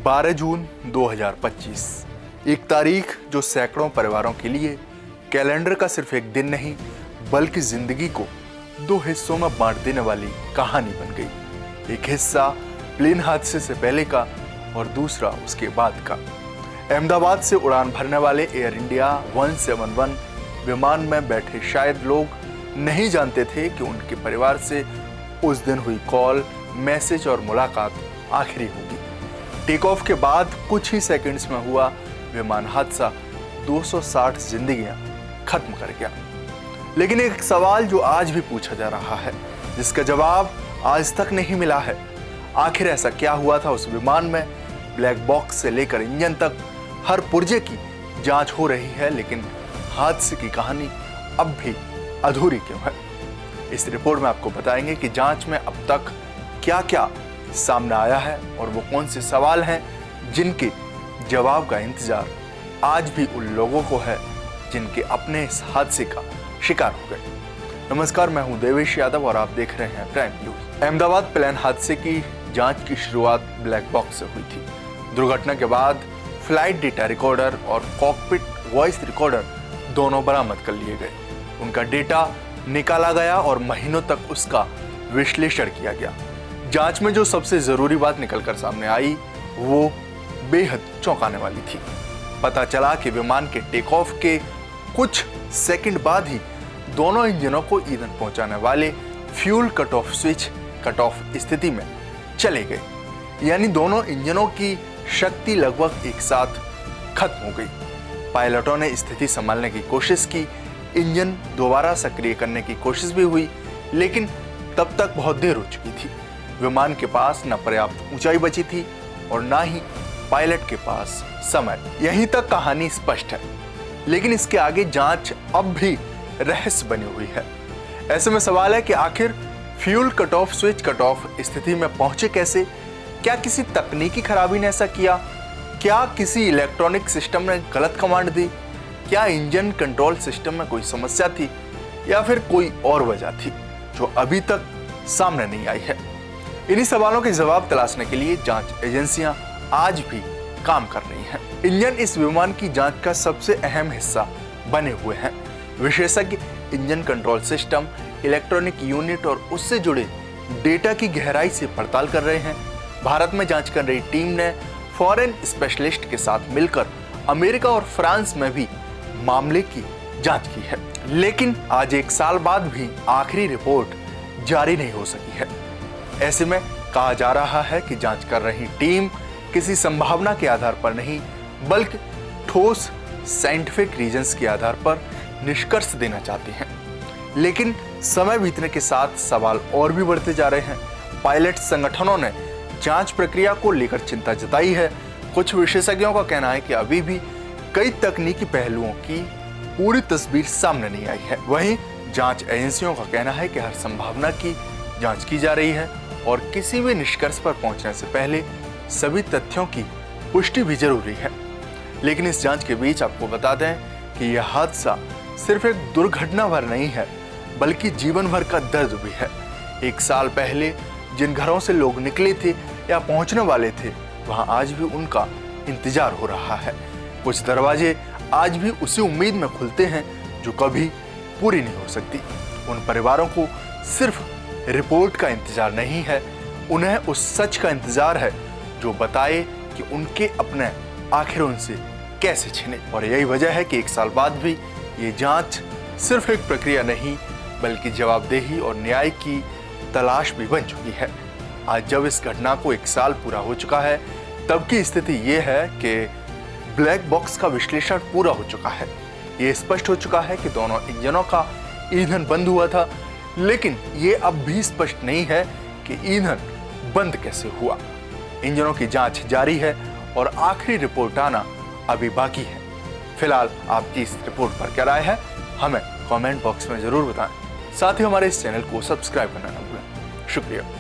12 जून 2025, एक तारीख जो सैकड़ों परिवारों के लिए कैलेंडर का सिर्फ एक दिन नहीं बल्कि जिंदगी को दो हिस्सों में बांट देने वाली कहानी बन गई। एक हिस्सा प्लेन हादसे से पहले का और दूसरा उसके बाद का। अहमदाबाद से उड़ान भरने वाले एयर इंडिया 171 विमान में बैठे शायद लोग नहीं जानते थे कि उनके परिवार से उस दिन हुई कॉल, मैसेज और मुलाकात आखिरी होगी। टेक ऑफ के बाद कुछ ही सेकंड्स में हुआ विमान हादसा 260 जिंदगियां खत्म कर गया। लेकिन एक सवाल जो आज भी पूछा जा रहा है, जिसका जवाब आज तक नहीं मिला है, आखिर ऐसा क्या हुआ था उस विमान में? ब्लैक बॉक्स से लेकर इंजन तक हर पुर्जे की जांच हो रही है, लेकिन हादसे की कहानी अब भी अधूरी क्यों है? इस रिपोर्ट में आपको बताएंगे कि जांच में अब तक क्या क्या सामने आया है और वो कौन से सवाल हैं जिनके जवाब का इंतजार आज भी उन लोगों को है जिनके अपने इस हादसे का शिकार हो गए। नमस्कार, मैं हूं देवेश यादव और आप देख रहे हैं प्राइम न्यूज। अहमदाबाद प्लेन हादसे की जांच की शुरुआत ब्लैक बॉक्स से हुई थी। दुर्घटना के बाद फ्लाइट डेटा रिकॉर्डर और कॉकपिट वॉइस रिकॉर्डर दोनों बरामद कर लिए गए। उनका डेटा निकाला गया और महीनों तक उसका विश्लेषण किया गया। जांच में जो सबसे जरूरी बात निकलकर सामने आई वो बेहद चौंकाने वाली थी। पता चला कि विमान के टेक ऑफ के कुछ सेकंड बाद ही दोनों इंजनों को ईंधन पहुंचाने वाले fuel cut off switch cut off स्थिति में चले गए, यानी दोनों इंजनों की शक्ति लगभग एक साथ खत्म हो गई। पायलटों ने स्थिति संभालने की कोशिश की, इंजन दोबारा सक्रिय करने की कोशिश भी हुई, लेकिन तब तक बहुत देर हो चुकी थी। विमान के पास न पर्याप्त ऊंचाई बची थी और ना ही पायलट के पास समय। यहीं तक कहानी स्पष्ट है, लेकिन इसके आगे जांच अब भी रहस्य बनी हुई है। ऐसे में सवाल है कि आखिर fuel cut off switch cut off स्थिति में पहुंचे कैसे? क्या किसी तकनीकी खराबी ने ऐसा किया? क्या किसी इलेक्ट्रॉनिक सिस्टम ने गलत कमांड दी? क्या इंजन कंट्रोल सिस्टम में कोई समस्या थी या फिर कोई और वजह थी जो अभी तक सामने नहीं आई है? इन्हीं सवालों के जवाब तलाशने के लिए जांच एजेंसियां आज भी काम कर रही हैं। इंजन इस विमान की जांच का सबसे अहम हिस्सा बने हुए हैं। विशेषज्ञ engine control system, electronic unit और उससे जुड़े डेटा की गहराई से पड़ताल कर रहे हैं। भारत में जांच कर रही टीम ने फॉरेन स्पेशलिस्ट के साथ मिलकर अमेरिका और फ्रांस में भी मामले की जांच की है। लेकिन आज एक साल बाद भी आखिरी रिपोर्ट जारी नहीं हो सकी है। ऐसे में कहा जा रहा है कि जांच कर रही टीम किसी संभावना के आधार पर नहीं बल्कि ठोस साइंटिफिक रीजंस के आधार पर निष्कर्ष देना चाहती हैं। लेकिन समय बीतने के साथ सवाल और भी बढ़ते जा रहे हैं। पायलट संगठनों ने जांच प्रक्रिया को लेकर चिंता जताई है। कुछ विशेषज्ञों का कहना है कि अभी भी कई तकनीकी पहलुओं की पूरी तस्वीर सामने नहीं आई है। वहीं जांच एजेंसियों का कहना है कि हर संभावना की जांच की जा रही है और किसी भी निष्कर्ष पर पहुंचने से पहले सभी तथ्यों की पुष्टि भी जरूरी है। लेकिन इस जांच के बीच आपको बता दें कि यह हादसा सिर्फ एक दुर्घटना भर नहीं है बल्कि जीवन भर का दर्द भी है। एक साल पहले जिन घरों से लोग निकले थे या पहुंचने वाले थे, वहां आज भी उनका इंतजार हो रहा है। कुछ दरवाजे आज भी उसी उम्मीद में खुलते हैं जो कभी पूरी नहीं हो सकती। उन परिवारों को सिर्फ रिपोर्ट का इंतजार नहीं है, उन्हें उस सच का इंतजार है जो बताए कि उनके अपने आखिर उनसे कैसे छिने। और यही वजह है कि एक साल बाद भी ये जांच सिर्फ एक प्रक्रिया नहीं बल्कि जवाबदेही और न्याय की तलाश भी बन चुकी है। आज जब इस घटना को एक साल पूरा हो चुका है, तब की स्थिति ये है कि ब्लैक बॉक्स का विश्लेषण पूरा हो चुका है। ये स्पष्ट हो चुका है कि दोनों इंजनों का ईंधन बंद हुआ था, लेकिन ये अब भी स्पष्ट नहीं है कि ईंधन बंद कैसे हुआ। इंजनों की जांच जारी है और आखिरी रिपोर्ट आना अभी बाकी है। फिलहाल आपकी इस रिपोर्ट पर क्या राय है, हमें कमेंट बॉक्स में जरूर बताएं। साथ ही हमारे इस चैनल को सब्सक्राइब करना ना भूलें। शुक्रिया।